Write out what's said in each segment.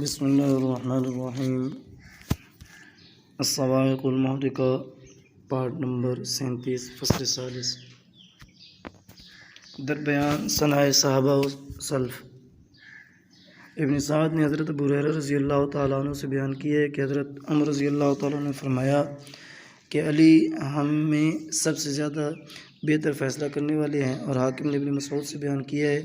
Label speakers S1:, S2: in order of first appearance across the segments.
S1: بسم اللہ الرحمن الرحیم۔ الصواعق المحرقہ، پارٹ نمبر 37، فصل ثالث۔ در بیان صنع صحابہ و سلف۔ ابن سعد نے حضرت ابو ہریرہ رضی اللہ تعالیٰ عنہ سے بیان کیا ہے کہ حضرت عمر رضی اللہ تعالیٰ عنہ نے فرمایا کہ علی ہم میں سب سے زیادہ بہتر فیصلہ کرنے والے ہیں، اور حاکم نے ابن مسعود سے بیان کیا ہے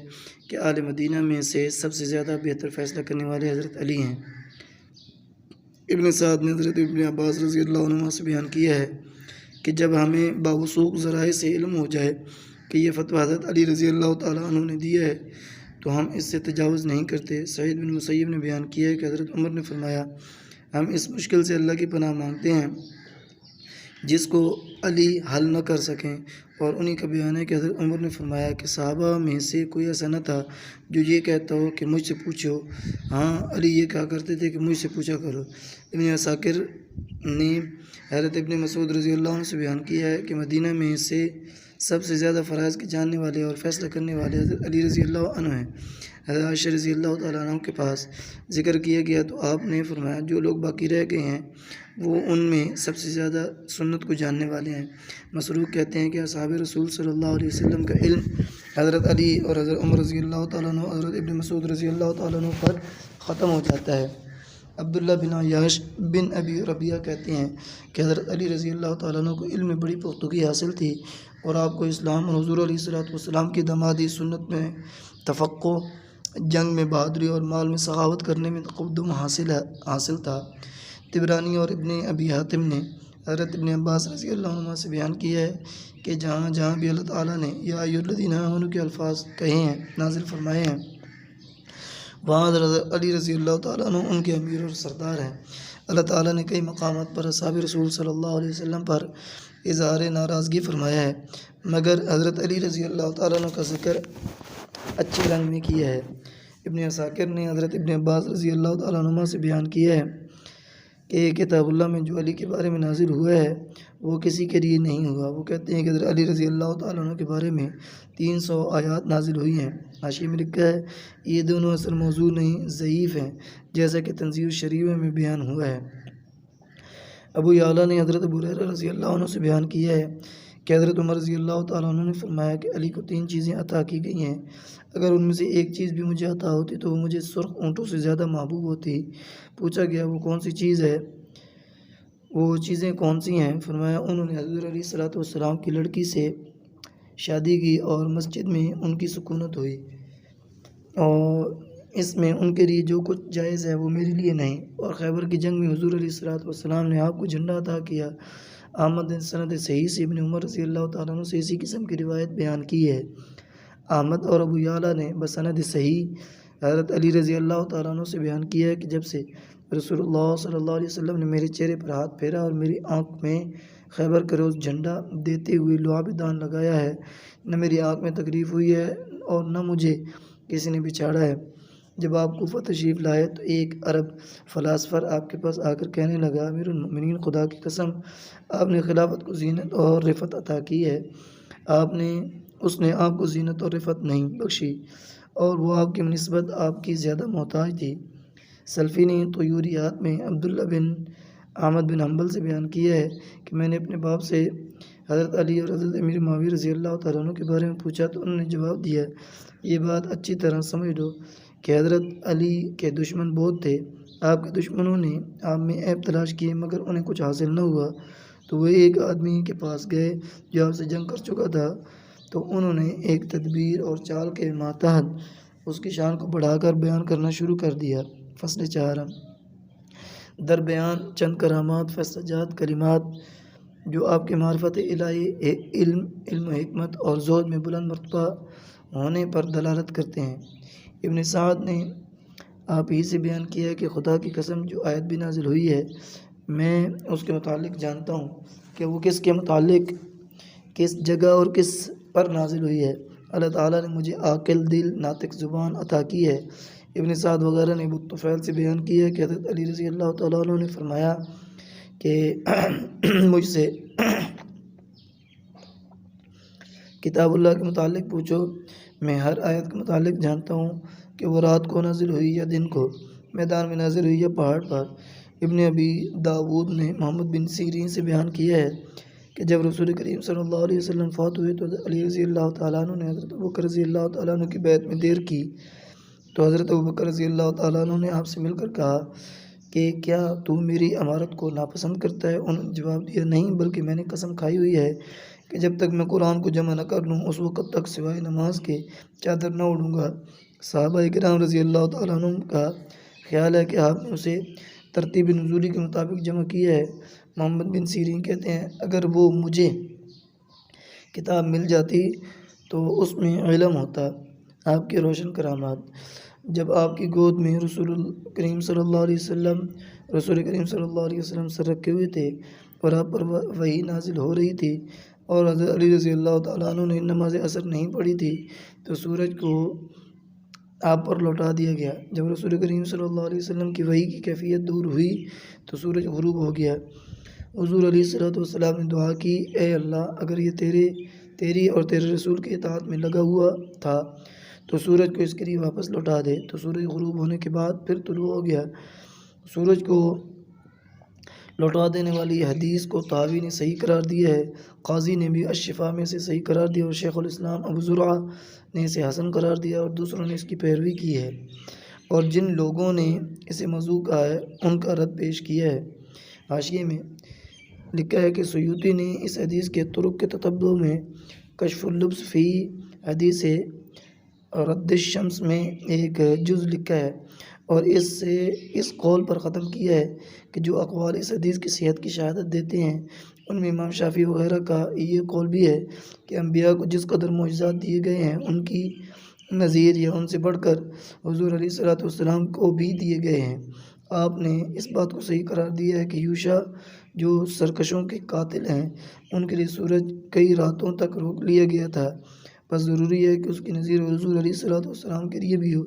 S1: کہ آل مدینہ میں سے سب سے زیادہ بہتر فیصلہ کرنے والے حضرت علی ہیں۔ ابن سعد نے حضرت ابن عباس رضی اللہ عنہ سے بیان کیا ہے کہ جب ہمیں باوثوق ذرائع سے علم ہو جائے کہ یہ فتویٰ حضرت علی رضی اللہ تعالیٰ عنہ نے دیا ہے تو ہم اس سے تجاوز نہیں کرتے۔ سعید بن مسیب نے بیان کیا ہے کہ حضرت عمر نے فرمایا ہم اس مشکل سے اللہ کی پناہ مانگتے ہیں جس کو علی حل نہ کر سکیں، اور انہی کا بیان ہے کہ حضرت عمر نے فرمایا کہ صحابہ میں سے کوئی ایسا نہ تھا جو یہ کہتا ہو کہ مجھ سے پوچھو، ہاں علی یہ کہا کرتے تھے کہ مجھ سے پوچھا کرو۔ ابن عساکر نے حضرت ابن مسعود رضی اللہ عنہ سے بیان کیا ہے کہ مدینہ میں سے سب سے زیادہ فرائض کے جاننے والے اور فیصلہ کرنے والے حضرت علی رضی اللہ عنہ ہیں۔ حضرت عائشہ رضی اللہ تعالیٰ عنہ کے پاس ذکر کیا گیا تو آپ نے فرمایا جو لوگ باقی رہ گئے ہیں وہ ان میں سب سے زیادہ سنت کو جاننے والے ہیں۔ مسروق کہتے ہیں کہ اصحاب رسول صلی اللہ علیہ وسلم کا علم حضرت علی اور حضرت عمر رضی اللہ تعالیٰ عنہ اور حضرت ابن مسعود رضی اللہ تعالیٰ عنہ پر ختم ہو جاتا ہے۔ عبداللہ بن عیاش بن ابی ربیعہ کہتے ہیں کہ حضرت علی رضی اللہ تعالیٰ عنہ کو علم میں بڑی پختگی حاصل تھی، اور آپ کو اسلام اور حضور علیہ السلام کی دمادی سنت میں تفقہ، جنگ میں بہادری اور مال میں سخاوت کرنے میں تقدم حاصل تھا۔ طبرانی اور ابن ابی حاتم نے حضرت ابن عباس رضی اللہ عنہ سے بیان کیا ہے کہ جہاں جہاں بھی اللہ تعالیٰ نے یا ایھا الذین آمنوا کے الفاظ کہے ہیں، نازل فرمائے ہیں، وہاں حضرت علی رضی اللہ تعالیٰ عنہ ان کے امیر اور سردار ہیں۔ اللہ تعالیٰ نے کئی مقامات پر اصحاب رسول صلی اللہ علیہ وسلم پر اظہار ناراضگی فرمایا ہے، مگر حضرت علی رضی اللہ تعالیٰ عنہ کا ذکر اچھے رنگ میں کیا ہے۔ ابن عساکر نے حضرت ابن عباس رضی اللہ تعالیٰ عنہ سے بیان کیا ہے کہ کتاب اللہ میں جو علی کے بارے میں نازل ہوا ہے وہ کسی کے لیے نہیں ہوا۔ وہ کہتے ہیں کہ حضرت علی رضی اللہ تعالیٰ عنہ کے بارے میں 300 آیات نازل ہوئی ہیں۔ حاشیے میں لکھا ہے یہ دونوں اصل موضوع نہیں، ضعیف ہیں، جیسا کہ تنزیل الشریعہ میں بیان ہوا ہے۔ ابو یعلیٰ نے حضرت ابو ہریرہ رضی اللہ عنہ سے بیان کیا ہے کہ حضرت عمر رضی اللہ تعالیٰ عنہ نے فرمایا کہ علی کو 3 چیزیں عطا کی گئی ہیں، اگر ان میں سے ایک چیز بھی مجھے عطا ہوتی تو وہ مجھے سرخ اونٹوں سے زیادہ محبوب ہوتی۔ پوچھا گیا وہ کون سی چیز ہے، وہ چیزیں کون سی ہیں؟ فرمایا انہوں نے حضور علیہ السلام کی لڑکی سے شادی کی اور مسجد میں ان کی سکونت ہوئی، اور اس میں ان کے لیے جو کچھ جائز ہے وہ میرے لیے نہیں، اور خیبر کی جنگ میں حضور علیہ السلام نے آپ کو جھنڈا عطا کیا۔ احمد نے سند صحیح سے ابن عمر رضی اللہ تعالیٰ عنہ سے اسی قسم کی روایت بیان کی ہے۔ احمد اور ابو یعلیٰ نے بسند صحیح حضرت علی رضی اللہ تعالیٰ عنہ سے بیان کیا ہے کہ جب سے رسول اللہ صلی اللہ علیہ وسلم نے میرے چہرے پر ہاتھ پھیرا اور میری آنکھ میں خیبر کا روز جھنڈا دیتے ہوئے لعاب دان لگایا ہے، نہ میری آنکھ میں تکلیف ہوئی ہے اور نہ مجھے کسی نے بچھاڑا ہے۔ جب آپ کوفہ تشریف لائے تو ایک عرب فلاسفر آپ کے پاس آ کر کہنے لگا امیر المؤمنین خدا کی قسم آپ نے خلافت کو زینت اور رفعت عطا کی ہے، اس نے آپ کو زینت اور رفعت نہیں بخشی، اور وہ آپ کی نسبت آپ کی زیادہ محتاج تھی۔ سلفی نے طیوریات میں عبداللہ بن احمد بن حنبل سے بیان کیا ہے کہ میں نے اپنے باپ سے حضرت علی اور حضرت امیر معاویہ رضی اللہ تعالیٰ عنہ کے بارے میں پوچھا تو انہوں نے جواب دیا یہ بات اچھی طرح سمجھ لو کہ حضرت علی کے دشمن بہت تھے، آپ کے دشمنوں نے آپ میں عیب تلاش کیے مگر انہیں کچھ حاصل نہ ہوا، تو وہ ایک آدمی کے پاس گئے جو آپ سے جنگ کر چکا تھا، تو انہوں نے ایک تدبیر اور چال کے ماتحت اس کی شان کو بڑھا کر بیان کرنا شروع کر دیا۔ فصل 4 در بیان چند کرامات، فیصلجات، کلمات جو آپ کے معرفت الہی، علم و حکمت اور زہد میں بلند مرتبہ ہونے پر دلالت کرتے ہیں۔ ابن سعد نے آپ ہی سے بیان کیا ہے کہ خدا کی قسم جو آیت بھی نازل ہوئی ہے میں اس کے متعلق جانتا ہوں کہ وہ کس کے متعلق، کس جگہ اور کس پر نازل ہوئی ہے۔ اللہ تعالیٰ نے مجھے عاقل دل، ناطق زبان عطا کی ہے۔ ابن سعد وغیرہ نے ابو طفیل سے بیان کیا ہے کہ حضرت علی رضی اللہ تعالیٰ عنہ نے فرمایا کہ مجھ سے کتاب اللہ کے متعلق پوچھو، میں ہر آیت کے متعلق جانتا ہوں کہ وہ رات کو نازل ہوئی یا دن کو۔ میدان میں نازل ہوئی یا پہاڑ پر۔ ابن ابی داود نے محمد بن سیرین سے بیان کیا ہے کہ جب رسول کریم صلی اللہ علیہ وسلم فوت ہوئے تو علی رضی اللہ تعالیٰ عنہ نے حضرت ابوبکر رضی اللہ تعالیٰ عنہ کی بیعت میں دیر کی، تو حضرت ابوبکر رضی اللہ تعالیٰ عنہ نے آپ سے مل کر کہا کہ کیا تو میری امارت کو ناپسند کرتا ہے؟ انہوں نے جواب دیا نہیں، بلکہ میں نے قسم کھائی ہوئی ہے کہ جب تک میں قرآن کو جمع نہ کر لوں اس وقت تک سوائے نماز کے چادر نہ اڑوں گا۔ صحابہ کرام رضی اللہ تعالیٰ عنہ کا خیال ہے کہ آپ نے اسے ترتیب نزولی کے مطابق جمع کیا ہے۔ محمد بن سیرین کہتے ہیں اگر وہ مجھے کتاب مل جاتی تو اس میں علم ہوتا آپ کے روشن کرامات۔ جب آپ کی گود میں رسول کریم صلی اللہ علیہ وسلم سر رکھے ہوئے تھے اور آپ پر وحی نازل ہو رہی تھی اور حضرت علی رضی اللہ تعالیٰ عنہ نے نماز عصر نہیں پڑھی تھی تو سورج کو آپ پر لوٹا دیا گیا۔ جب رسول کریم صلی اللہ علیہ وسلم کی وحی کی کیفیت دور ہوئی تو سورج غروب ہو گیا۔ حضور علیہ الصلوۃ والسلام نے دعا کی، اے اللہ اگر یہ تیری اور تیرے رسول کے اطاعت میں لگا ہوا تھا تو سورج کو اس کے لیے واپس لوٹا دے۔ تو سورج غروب ہونے کے بعد پھر طلوع ہو گیا۔ سورج کو لوٹا دینے والی حدیث کو طحاوی نے صحیح قرار دیا ہے، قاضی نے بھی الشفاء میں سے صحیح قرار دیا اور شیخ الاسلام ابو زرعہ نے اسے حسن قرار دیا اور دوسروں نے اس کی پیروی کی ہے، اور جن لوگوں نے اسے موضوع کہا ہے ان کا رد پیش کیا ہے۔ حاشیے میں لکھا ہے کہ سیوطی نے اس حدیث کے طرق کے تتبع میں کشف اللبس فی حدیث رد الشمس میں ایک جز لکھا ہے اور اس سے اس قول پر ختم کیا ہے کہ جو اقوال اس حدیث کی صحت کی شہادت دیتے ہیں ان میں امام شافعی وغیرہ کا یہ قول بھی ہے کہ انبیاء کو جس قدر معجزات دیے گئے ہیں ان کی نظیر یا ان سے بڑھ کر حضور علیہ الصلوۃ والسلام کو بھی دیے گئے ہیں۔ آپ نے اس بات کو صحیح قرار دیا ہے کہ یوشع جو سرکشوں کے قاتل ہیں ان کے لیے سورج کئی راتوں تک روک لیا گیا تھا، بس ضروری ہے کہ اس کی نظیر حضور علیہ الصلوۃ والسلام کے لیے بھی ہو۔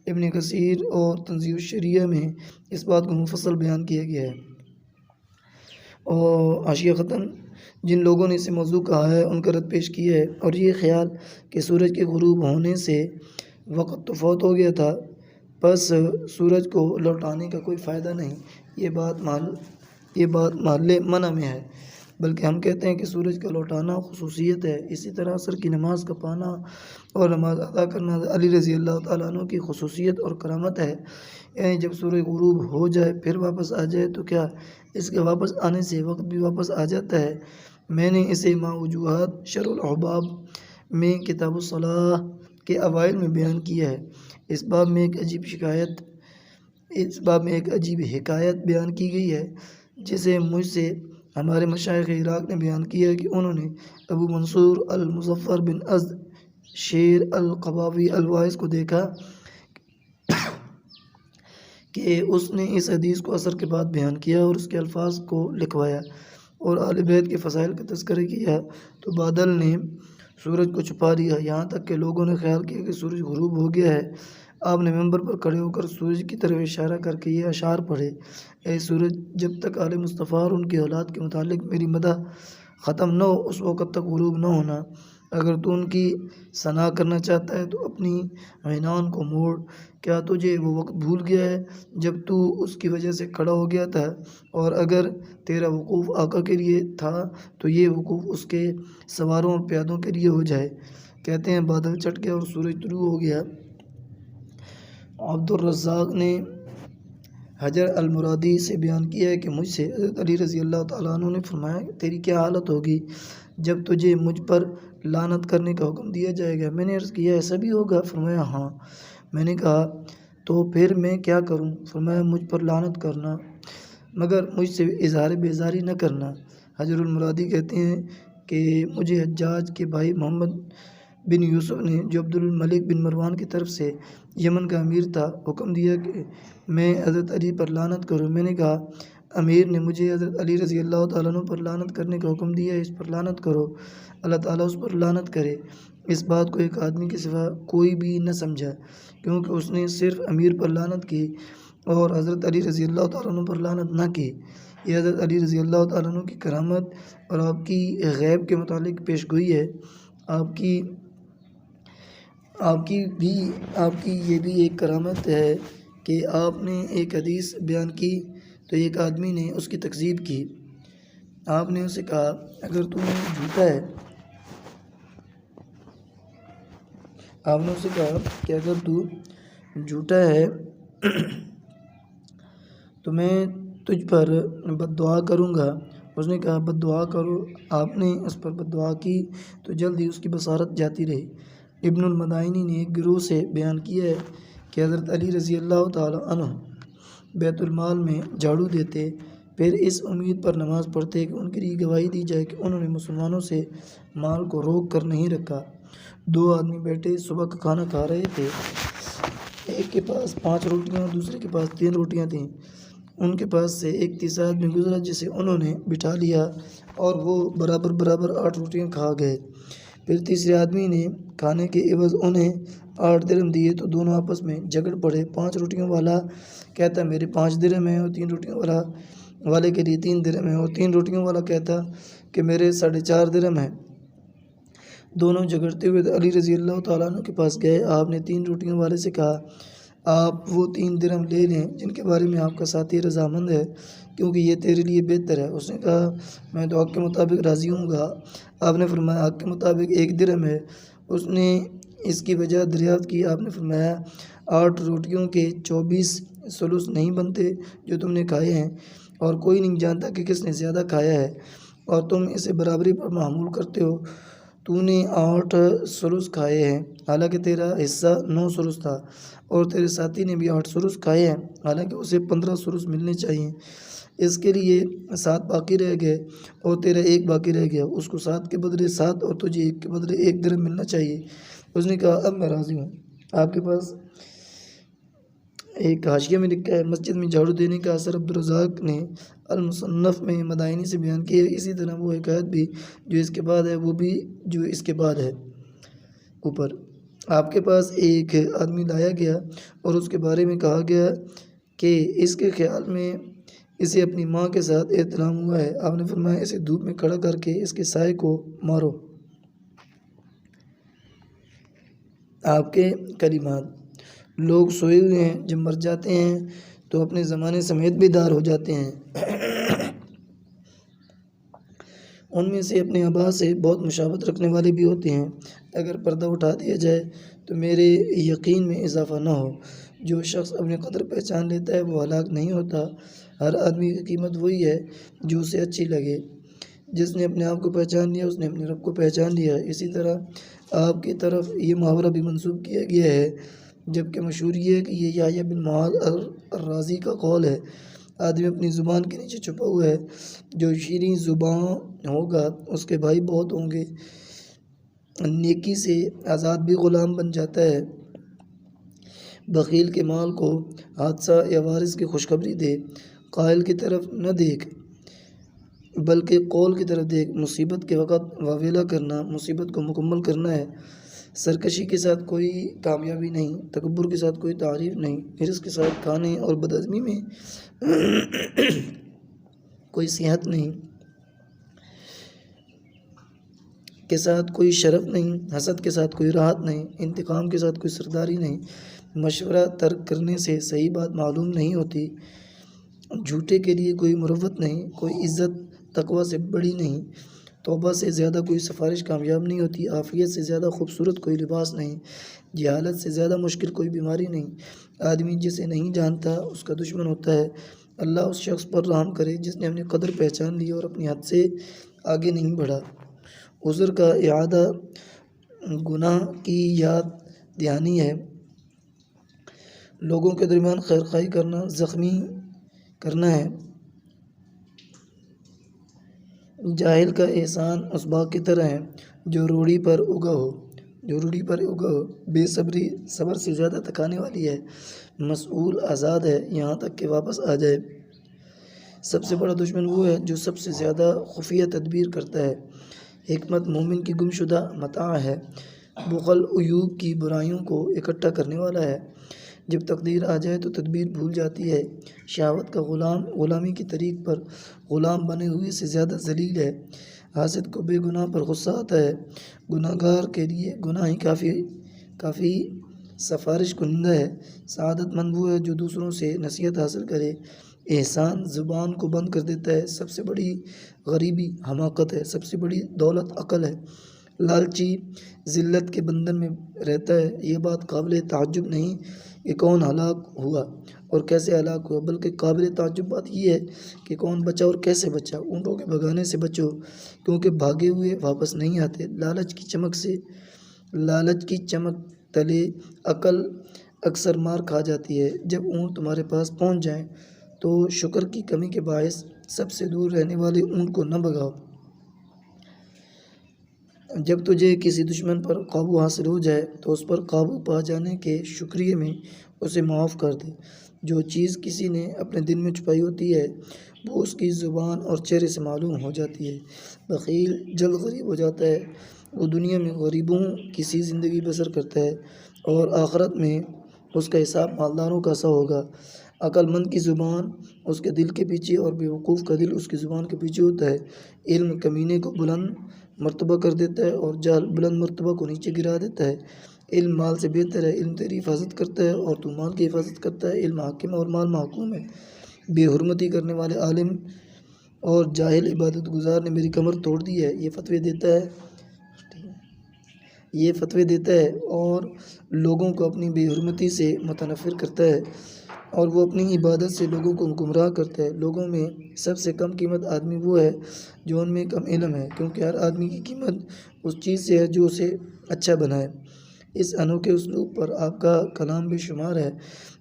S1: ابن کثیر اور تنزیہ الشریعہ میں اس بات کو مفصل بیان کیا گیا ہے۔ اور حاشیہ ختم۔ جن لوگوں نے اسے موضوع کہا ہے ان کا رد پیش کیا ہے، اور یہ خیال کہ سورج کے غروب ہونے سے وقت تو فوت ہو گیا تھا بس سورج کو لوٹانے کا کوئی فائدہ نہیں، یہ بات محل منع میں ہے، بلکہ ہم کہتے ہیں کہ سورج کا لوٹانا خصوصیت ہے۔ اسی طرح عصر کی نماز کا پانا اور نماز ادا کرنا علی رضی اللہ تعالیٰ عنہ کی خصوصیت اور کرامت ہے، یعنی جب سورج غروب ہو جائے پھر واپس آ جائے تو کیا اس کے واپس آنے سے وقت بھی واپس آ جاتا ہے؟ میں نے اسے مع وجوہات شرح الاحباب میں کتاب الصلاۃ کے اوائل میں بیان کیا ہے۔ اس باب میں ایک عجیب حکایت بیان کی گئی ہے جسے مجھ سے ہمارے مشائخ عراق نے بیان کیا ہے کہ انہوں نے ابو منصور المظفر بن ازد شیر القباوی الواعظ کو دیکھا کہ اس نے اس حدیث کو عصر کے بعد بیان کیا اور اس کے الفاظ کو لکھوایا اور اہل بیت کے فضائل کا تذکرہ کیا، تو بادل نے سورج کو چھپا لیا یہاں تک کہ لوگوں نے خیال کیا کہ سورج غروب ہو گیا ہے۔ آپ نے ممبر پر کھڑے ہو کر سورج کی طرف اشارہ کر کے یہ اشعار پڑھے، اے سورج جب تک آل مصطفیٰ اور ان کی اولاد کے متعلق میری مدح ختم نہ ہو اس وقت تک غروب نہ ہونا۔ اگر تو ان کی ثنا کرنا چاہتا ہے تو اپنی عنان کو موڑ، کیا تجھے وہ وقت بھول گیا ہے جب تو اس کی وجہ سے کھڑا ہو گیا تھا؟ اور اگر تیرا وقوف آقا کے لیے تھا تو یہ وقوف اس کے سواروں اور پیادوں کے لیے ہو جائے۔ کہتے ہیں بادل چھٹ گیا اور سورج طلوع ہو گیا۔ عبد الرزاق نے حجر المرادی سے بیان کیا ہے کہ مجھ سے حضرت علی رضی اللہ تعالیٰ عنہ نے فرمایا تیری کیا حالت ہوگی جب تجھے مجھ پر لعنت کرنے کا حکم دیا جائے گا؟ میں نے عرض کیا ایسا بھی ہوگا؟ فرمایا ہاں۔ میں نے کہا تو پھر میں کیا کروں؟ فرمایا مجھ پر لعنت کرنا مگر مجھ سے اظہار بیزاری نہ کرنا۔ حجر المرادی کہتے ہیں کہ مجھے حجاج کے بھائی محمد بن یوسف نے جو عبد الملک بن مروان کی طرف سے یمن کا امیر تھا حکم دیا کہ میں حضرت علی پر لعنت کروں۔ میں نے کہا امیر نے مجھے حضرت علی رضی اللہ تعالیٰ عنہ پر لعنت کرنے کا حکم دیا ہے، اس پر لعنت کرو، اللہ تعالیٰ اس پر لعنت کرے۔ اس بات کو ایک آدمی کے سوا کوئی بھی نہ سمجھا کیونکہ اس نے صرف امیر پر لعنت کی اور حضرت علی رضی اللہ تعالیٰ عنہ پر لعنت نہ کی۔ یہ حضرت علی رضی اللہ تعالیٰ عنہ کی کرامت اور آپ کی غیب کے متعلق پیش گوئی ہے۔ آپ کی یہ بھی ایک کرامت ہے کہ کہ آپ نے ایک حدیث بیان کی تو ایک آدمی نے اس کی تکذیب کی۔ آپ نے اسے کہا اگر تو جھوٹا ہے، آپ نے اسے کہا کہ اگر تو جھوٹا ہے تو میں تجھ پر بد دعا کروں گا۔ اس نے کہا بد دعا کرو۔ آپ نے اس پر بد دعا کی تو جلد ہی اس کی بصارت جاتی رہی۔ ابن المدائنی نے ایک گروہ سے بیان کیا ہے کہ حضرت علی رضی اللہ تعالیٰ عنہ بیت المال میں جھاڑو دیتے، پھر اس امید پر نماز پڑھتے کہ ان کے لیے گواہی دی جائے کہ انہوں نے مسلمانوں سے مال کو روک کر نہیں رکھا۔ دو آدمی بیٹھے صبح کا کھانا کھا رہے تھے، ایک کے پاس 5 روٹیاں اور دوسرے کے پاس 3 روٹیاں تھیں۔ ان کے پاس سے ایک تیسرا آدمی گزرا جسے انہوں نے بٹھا لیا اور وہ برابر 8 روٹیاں کھا گئے۔ پھر تیسرے آدمی نے کھانے کے عوض انہیں 8 درہم دیے تو دونوں آپس میں جھگڑ پڑے۔ 5 روٹیوں والا کہتا میرے 5 درہم ہیں، اور 3 روٹیوں والے کے لیے 3 درہم ہیں، اور 3 روٹیوں والا کہتا کہ میرے 4.5 درہم ہیں۔ دونوں جھگڑتے ہوئے علی رضی اللہ تعالیٰ عنہ کے پاس گئے۔ آپ نے 3 روٹیوں والے سے کہا آپ وہ 3 درہم لے لیں جن کے بارے میں آپ کا ساتھی رضامند ہے، کیونکہ یہ تیرے لیے بہتر ہے۔ اس نے کہا میں تو حق کے مطابق راضی ہوں گا۔ آپ نے فرمایا حق کے مطابق 1 درہم ہے۔ اس نے اس کی وجہ دریافت کی۔ آپ نے فرمایا 8 روٹیوں کے 24 ثلث نہیں بنتے جو تم نے کھائے ہیں، اور کوئی نہیں جانتا کہ کس نے زیادہ کھایا ہے، اور تم اسے برابری پر معمول کرتے ہو۔ تو نے 8 ثلث کھائے ہیں حالانکہ تیرا حصہ 9 ثلث تھا، اور تیرے ساتھی نے بھی 8 ثلث کھائے ہیں حالانکہ اسے 15 ثلث ملنے چاہیے۔ اس کے لیے 7 باقی رہ گئے اور تیرا 1 باقی رہ گیا۔ اس کو 7 کے بدلے 7 اور تجھے 1 کے بدلے 1 درہم ملنا چاہیے۔ اس نے کہا اب میں راضی ہوں۔ آپ کے پاس ایک حاشیہ میں لکھا ہے مسجد میں جھاڑو دینے کا اثر عبدالرزاق نے المصنف میں مدائنی سے بیان کیا ہے۔ اسی طرح وہ حکایت بھی جو اس کے بعد ہے وہ بھی جو اس کے بعد ہے۔ اوپر آپ کے پاس ایک آدمی لایا گیا اور اس کے بارے میں کہا گیا کہ اس کے خیال میں اسے اپنی ماں کے ساتھ احترام ہوا ہے۔ آپ نے فرمایا اسے دھوپ میں کھڑا کر کے اس کے سائے کو مارو۔ آپ کے کلمات لوگ سوئے ہوئے ہیں، جب مر جاتے ہیں تو اپنے زمانے سمیت بیدار ہو جاتے ہیں۔ ان میں سے اپنے آبا سے بہت مشابہت رکھنے والے بھی ہوتے ہیں۔ اگر پردہ اٹھا دیا جائے تو میرے یقین میں اضافہ نہ ہو۔ جو شخص اپنی قدر پہچان لیتا ہے وہ ہلاک نہیں ہوتا۔ ہر آدمی کی قیمت وہی ہے جو اسے اچھی لگے۔ جس نے اپنے آپ کو پہچان لیا اس نے اپنے رب کو پہچان لیا۔ اسی طرح آپ کی طرف یہ محاورہ بھی منسوب کیا گیا ہے، جبکہ مشہور یہ ہے کہ یہ یحییٰ بن معاذ الرازی کا قول ہے۔ آدمی اپنی زبان کے نیچے چھپا ہوا ہے، جو شیریں زبان ہوگا اس کے بھائی بہت ہوں گے۔ نیکی سے آزاد بھی غلام بن جاتا ہے۔ بخیل کے مال کو حادثہ یا وارث کی خوشخبری دے۔ قائل کی طرف نہ دیکھ بلکہ قول کی طرف دیکھ۔ مصیبت کے وقت واویلا کرنا مصیبت کو مکمل کرنا ہے۔ سرکشی کے ساتھ کوئی کامیابی نہیں، تکبر کے ساتھ کوئی تعریف نہیں، حرص کے ساتھ کھانے اور بدعزمی میں کوئی صحت نہیں کے ساتھ کوئی شرف نہیں، حسد کے ساتھ کوئی راحت نہیں، انتقام کے ساتھ کوئی سرداری نہیں، مشورہ ترک کرنے سے صحیح بات معلوم نہیں ہوتی، جھوٹے کے لیے کوئی مروت نہیں، کوئی عزت تقوی سے بڑی نہیں، توبہ سے زیادہ کوئی سفارش کامیاب نہیں ہوتی، عافیت سے زیادہ خوبصورت کوئی لباس نہیں، جہالت سے زیادہ مشکل کوئی بیماری نہیں۔ آدمی جسے نہیں جانتا اس کا دشمن ہوتا ہے۔ اللہ اس شخص پر رحم کرے جس نے اپنی قدر پہچان لی اور اپنی حد سے آگے نہیں بڑھا۔ عذر کا اعادہ گناہ کی یاد دہانی ہے۔ لوگوں کے درمیان خیر خواہی کرنا زخمی کرنا ہے۔ جاہل کا احسان اس باغ کی طرح ہے جو روڑی پر اگا ہو۔ بے صبری صبر سے زیادہ تکانے والی ہے۔ مسئول آزاد ہے یہاں تک کہ واپس آ جائے۔ سب سے بڑا دشمن وہ ہے جو سب سے زیادہ خفیہ تدبیر کرتا ہے۔ حکمت مومن کی گمشدہ متاع ہے۔ بخل عیوب کی برائیوں کو اکٹھا کرنے والا ہے۔ جب تقدیر آ جائے تو تدبیر بھول جاتی ہے۔ شہوت کا غلام غلامی کی طریق پر غلام بنے ہوئے سے زیادہ ذلیل ہے۔ حاسد کو بے گناہ پر غصہ آتا ہے۔ گناہ گار کے لیے گناہ ہی کافی سفارش کنندہ ہے۔ سعادت مند وہ ہے جو دوسروں سے نصیحت حاصل کرے۔ احسان زبان کو بند کر دیتا ہے۔ سب سے بڑی غریبی حماقت ہے، سب سے بڑی دولت عقل ہے۔ لالچی ذلت کے بندھن میں رہتا ہے۔ یہ بات قابل تعجب نہیں کہ کون ہلاک ہوا اور کیسے ہلاک ہوا، بلکہ قابل تعجب بات یہ ہے کہ کون بچا اور کیسے بچا۔ اونٹوں کے بھگانے سے بچو، کیونکہ بھاگے ہوئے واپس نہیں آتے۔ لالچ کی چمک تلے عقل اکثر مار کھا جاتی ہے۔ جب اونٹ تمہارے پاس پہنچ جائیں تو شکر کی کمی کے باعث سب سے دور رہنے والے اونٹ کو نہ بھگاؤ۔ جب تجھے کسی دشمن پر قابو حاصل ہو جائے تو اس پر قابو پا جانے کے شکریہ میں اسے معاف کر دے۔ جو چیز کسی نے اپنے دل میں چھپائی ہوتی ہے وہ اس کی زبان اور چہرے سے معلوم ہو جاتی ہے۔ بخیل جلد غریب ہو جاتا ہے۔ وہ دنیا میں غریبوں کی سی زندگی بسر کرتا ہے اور آخرت میں اس کا حساب مالداروں کا سا ہوگا۔ عقل مند کی زبان اس کے دل کے پیچھے اور بیوقوف کا دل اس کی زبان کے پیچھے ہوتا ہے۔ علم کمینے کو بلند مرتبہ کر دیتا ہے اور جہل بلند مرتبہ کو نیچے گرا دیتا ہے۔ علم مال سے بہتر ہے۔ علم تیری حفاظت کرتا ہے اور تو مال کی حفاظت کرتا ہے۔ علم حاکم اور مال محکوم ہے۔ بے حرمتی کرنے والے عالم اور جاہل عبادت گزار نے میری کمر توڑ دی ہے۔ یہ فتوے دیتا ہے اور لوگوں کو اپنی بے حرمتی سے متنفر کرتا ہے اور وہ اپنی عبادت سے لوگوں کو گمراہ کرتا ہے۔ لوگوں میں سب سے کم قیمت آدمی وہ ہے جو ان میں کم علم ہے، کیونکہ ہر آدمی کی قیمت اس چیز سے ہے جو اسے اچھا بنائے۔ اس انوکھے اسلوب پر آپ کا کلام بے شمار ہے،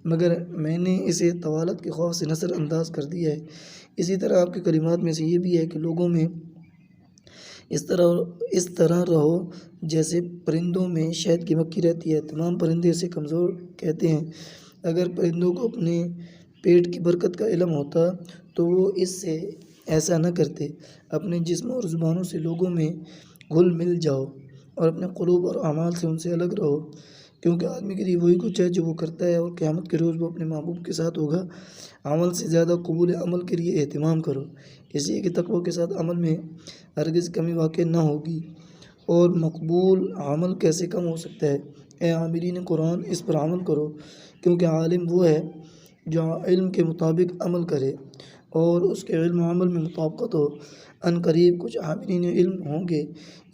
S1: مگر میں نے اسے طوالت کے خوف سے نثر انداز کر دیا ہے۔ اسی طرح آپ کے کلمات میں سے یہ بھی ہے کہ لوگوں میں اس طرح رہو جیسے پرندوں میں شہد کی مکھی رہتی ہے۔ تمام پرندے اسے کمزور کہتے ہیں۔ اگر پرندوں کو اپنے پیٹ کی برکت کا علم ہوتا تو وہ اس سے ایسا نہ کرتے۔ اپنے جسم اور زبانوں سے لوگوں میں گھل مل جاؤ اور اپنے قلوب اور اعمال سے ان سے الگ رہو، کیونکہ آدمی کے لیے وہی کچھ ہے جو وہ کرتا ہے اور قیامت کے روز وہ اپنے محبوب کے ساتھ ہوگا۔ عمل سے زیادہ قبول عمل کے لیے اہتمام کرو، اس لیے کہ تقوی کے ساتھ عمل میں ہرگز کمی واقع نہ ہوگی۔ اور مقبول عمل کیسے کم ہو سکتا ہے؟ اے عاملین قرآن، اس پر عمل کرو، کیونکہ عالم وہ ہے جو علم کے مطابق عمل کرے اور اس کے علم و عمل میں مطابقت ہو۔ ان قریب کچھ عاملین علم ہوں گے،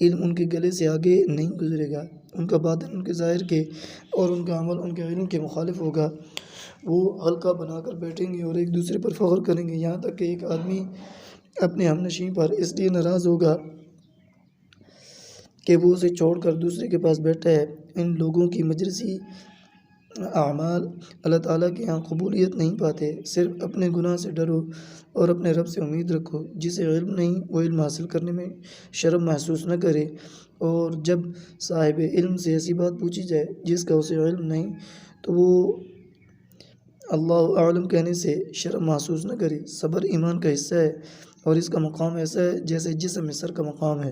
S1: علم ان کے گلے سے آگے نہیں گزرے گا، ان کا باطن ان کے ظاہر کے اور ان کا عمل ان کے علم کے مخالف ہوگا۔ وہ حلقہ بنا کر بیٹھیں گے اور ایک دوسرے پر فخر کریں گے، یہاں تک کہ ایک آدمی اپنے ہمنشین پر اس لیے ناراض ہوگا کہ وہ اسے چھوڑ کر دوسرے کے پاس بیٹھا ہے۔ ان لوگوں کی مجلسی اعمال اللہ تعالیٰ کے یہاں قبولیت نہیں پاتے۔ صرف اپنے گناہ سے ڈرو اور اپنے رب سے امید رکھو۔ جسے علم نہیں وہ علم حاصل کرنے میں شرم محسوس نہ کرے، اور جب صاحب علم سے ایسی بات پوچھی جائے جس کا اسے علم نہیں تو وہ اللہ اعلم کہنے سے شرم محسوس نہ کرے۔ صبر ایمان کا حصہ ہے اور اس کا مقام ایسا ہے جیسے جسم میں سر کا مقام ہے۔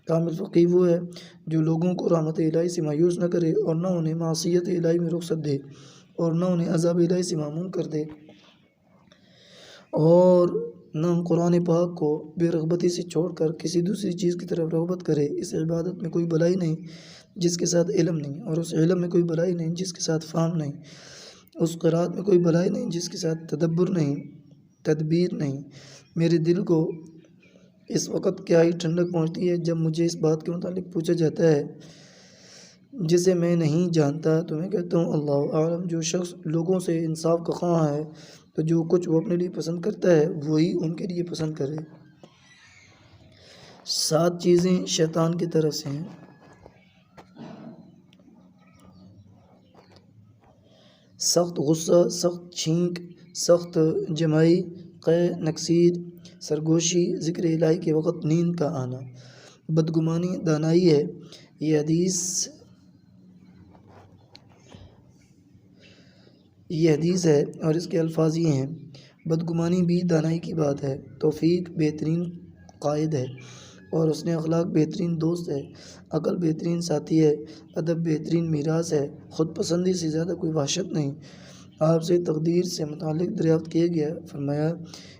S1: کامل فقیہ وہ ہے جو لوگوں کو رحمت الہی سے مایوس نہ کرے اور نہ انہیں معصیت الہی میں رخصت دے اور نہ انہیں عذاب الہی سے معمون کر دے، اور نہ قرآن پاک کو بے رغبتی سے چھوڑ کر کسی دوسری چیز کی طرف رغبت کرے۔ اس عبادت میں کوئی بھلائی نہیں جس کے ساتھ علم نہیں، اور اس علم میں کوئی بھلائی نہیں جس کے ساتھ فہم نہیں، اس قرات میں کوئی بھلائی نہیں جس کے ساتھ تدبیر نہیں۔ میرے دل کو اس وقت کیا ہی ٹھنڈک پہنچتی ہے جب مجھے اس بات کے متعلق پوچھا جاتا ہے جسے میں نہیں جانتا، تو میں کہتا ہوں اللہ اعلم۔ جو شخص لوگوں سے انصاف کا خواہاں ہے تو جو کچھ وہ اپنے لیے پسند کرتا ہے وہی ان کے لیے پسند کرے۔ 7 چیزیں شیطان کی طرف سے ہیں۔ سخت غصہ، سخت چھینک، سخت جمائی، قے، نکسیر، سرگوشی، ذکر الہی کے وقت نیند کا آنا، بدگمانی دانائی ہے۔ یہ حدیث ہے اور اس کے الفاظ یہ ہیں: بدگمانی بھی دانائی کی بات ہے۔ توفیق بہترین قائد ہے اور حسن اخلاق بہترین دوست ہے۔ عقل بہترین ساتھی ہے، ادب بہترین میراث ہے۔ خود پسندی سے زیادہ کوئی وحشت نہیں۔ آپ سے تقدیر سے متعلق دریافت کیا گیا، فرمایا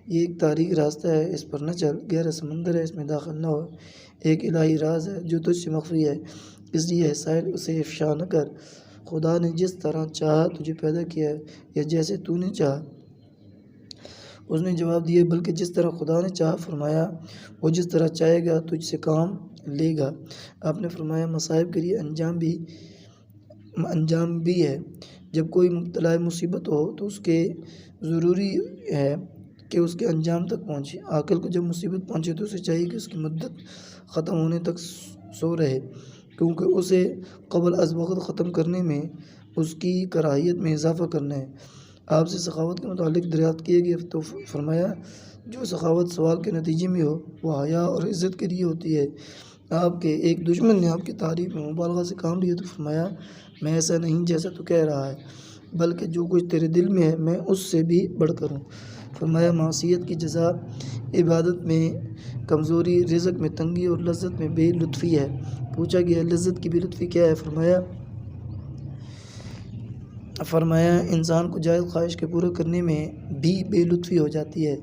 S1: یہ ایک تاریک راستہ ہے، اس پر نہ چل، گہرا سمندر ہے، اس میں داخل نہ ہو، ایک الہی راز ہے جو تجھ سے مخفی ہے، اس لیے اے سائل اسے افشا نہ کر۔ خدا نے جس طرح چاہا تجھے پیدا کیا ہے یا جیسے تو نے چاہا؟ اس نے جواب دیا بلکہ جس طرح خدا نے چاہا۔ فرمایا وہ جس طرح چاہے گا تجھ سے کام لے گا۔ آپ نے فرمایا مصائب کے لیے انجام بھی ہے۔ جب کوئی مبتلا مصیبت ہو تو اس کے ضروری ہے کہ اس کے انجام تک پہنچے۔ عاقل کو جب مصیبت پہنچے تو اسے چاہیے کہ اس کی مدت ختم ہونے تک سو رہے، کیونکہ اسے قبل از وقت ختم کرنے میں اس کی کراہیت میں اضافہ کرنا ہے۔ آپ سے سخاوت کے متعلق دریافت کیے گئے تو فرمایا جو سخاوت سوال کے نتیجے میں ہو وہ حیا اور عزت کے لیے ہوتی ہے۔ آپ کے ایک دشمن نے آپ کی تعریف میں مبالغہ سے کام لیا تو فرمایا میں ایسا نہیں جیسا تو کہہ رہا ہے، بلکہ جو کچھ تیرے دل میں ہے میں اس سے بھی بڑھ کر ہوں۔ فرمایا معصیت کی جزا عبادت میں کمزوری، رزق میں تنگی اور لذت میں بے لطفی ہے۔ پوچھا گیا لذت کی بے لطفی کیا ہے؟ فرمایا انسان کو جائز خواہش کے پورا کرنے میں بھی بے لطفی ہو جاتی ہے۔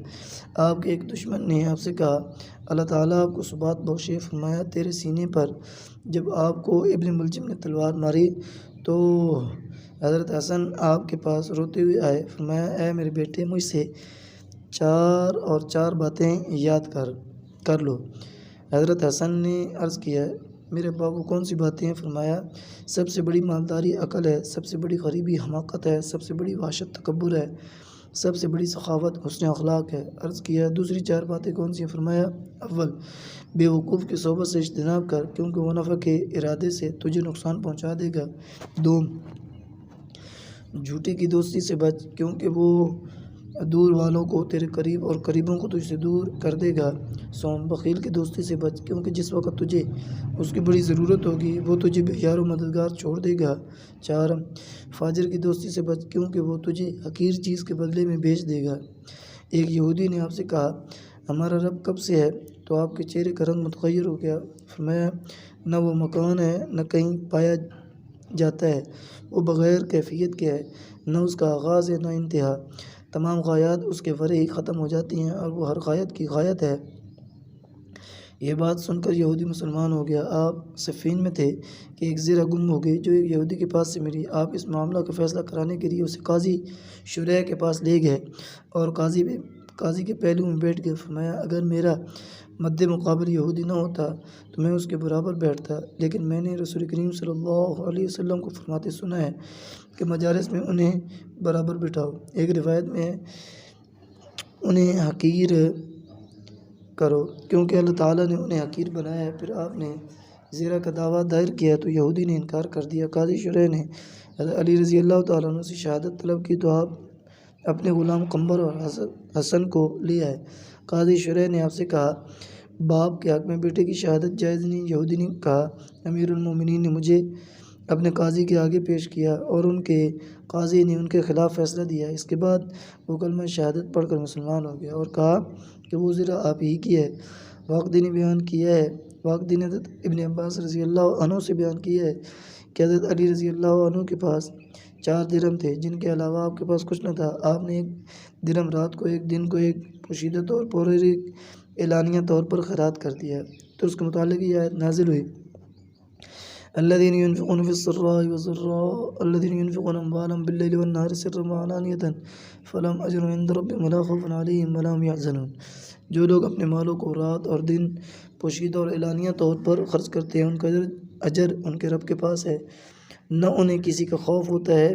S1: آپ کے ایک دشمن نے آپ سے کہا اللہ تعالیٰ آپ کو ثبات بخشے۔ فرمایا تیرے سینے پر۔ جب آپ کو ابن ملجم نے تلوار ماری تو حضرت حسن آپ کے پاس روتے ہوئے آئے۔ فرمایا اے میرے بیٹے مجھ سے چار باتیں یاد کر لو۔ حضرت حسن نے عرض کیا میرے باپو کون سی باتیں ہیں؟ فرمایا سب سے بڑی مالداری عقل ہے، سب سے بڑی غریبی حماقت ہے، سب سے بڑی وحشت تکبر ہے، سب سے بڑی سخاوت حسن اخلاق ہے۔ عرض کیا دوسری چار باتیں کون سی ہیں؟ فرمایا اول بے وقوف کی صحبت سے اجتناب کر، کیونکہ وہ نفع کے ارادے سے تجھے نقصان پہنچا دے گا۔ دوم جھوٹے کی دوستی سے بچ، کیونکہ وہ دور والوں کو تیرے قریب اور قریبوں کو تجھ سے دور کر دے گا۔ سوم بخیل کی دوستی سے بچ، کیونکہ جس وقت تجھے اس کی بڑی ضرورت ہوگی وہ تجھے بے یار و مددگار چھوڑ دے گا۔ چار فاجر کی دوستی سے بچ، کیونکہ وہ تجھے حقیر چیز کے بدلے میں بیچ دے گا۔ ایک یہودی نے آپ سے کہا ہمارا رب کب سے ہے؟ تو آپ کے چہرے کا رنگ متغیر ہو گیا۔ فرمایا نہ وہ مکان ہے نہ کہیں پایا جاتا ہے، وہ بغیر کیفیت کے ہے، نہ اس کا آغاز ہے نہ انتہا، تمام غایات اس کے ورے ہی ختم ہو جاتی ہیں اور وہ ہر غایت کی غایت ہے۔ یہ بات سن کر یہودی مسلمان ہو گیا۔ آپ صفین میں تھے کہ ایک زرہ گم ہو گئی جو ایک یہودی کے پاس سے ملی۔ آپ اس معاملہ کا فیصلہ کرانے کے لیے اسے قاضی شریح کے پاس لے گئے اور قاضی کے پہلو میں بیٹھ گئے۔ فرمایا اگر میرا مد مقابل یہودی نہ ہوتا تو میں اس کے برابر بیٹھتا، لیکن میں نے رسول کریم صلی اللہ علیہ وسلم کو فرماتے سنا ہے کہ مجالس میں انہیں برابر بٹھاؤ۔ ایک روایت میں انہیں حقیر کرو، کیونکہ اللہ تعالیٰ نے انہیں حقیر بنایا ہے۔ پھر آپ نے زرہ کا دعویٰ دائر کیا تو یہودی نے انکار کر دیا۔ قاضی شریح نے حضرت علی رضی اللہ تعالیٰ عنہ سے شہادت طلب کی تو آپ اپنے غلام قمبر اور حسن کو لے آئے۔ قاضی شریح نے آپ سے کہا باپ کے حق میں بیٹے کی شہادت جائز نہیں؟ یہودی نے کہا امیر المومنین نے مجھے اپنے قاضی کے آگے پیش کیا اور ان کے قاضی نے ان کے خلاف فیصلہ دیا۔ اس کے بعد وہ کلمہ شہادت پڑھ کر مسلمان ہو گیا اور کہا کہ وہ زرہ آپ ہی کی ہے۔ واقعی نے بیان کیا ہے، واقعی نے حضرت ابن عباس رضی اللہ عنہ سے بیان کیا ہے کہ حضرت علی رضی اللہ عنہ کے پاس 4 درہم تھے جن کے علاوہ آپ کے پاس کچھ نہ تھا۔ آپ نے 1 درہم رات کو، 1 دن کو، 1 پوشیدہ طور پر اور 1 اعلانیہ طور پر خیرات کر دیا۔ تو اس کے متعلق یہ آیت نازل ہوئی الذين ينفقون في السراء والضراء الذين ينفقون أموالهم بالليل والنهار سرا وعلانية فلهم أجر عند ربهم ولا خوف عليهم ولا هم يحزنون۔ جو لوگ اپنے مالوں کو رات اور دن پوشیدہ اور اعلانیہ طور پر خرچ کرتے ہیں ان کا اجر ان کے رب کے پاس ہے، نہ انہیں کسی کا خوف ہوتا ہے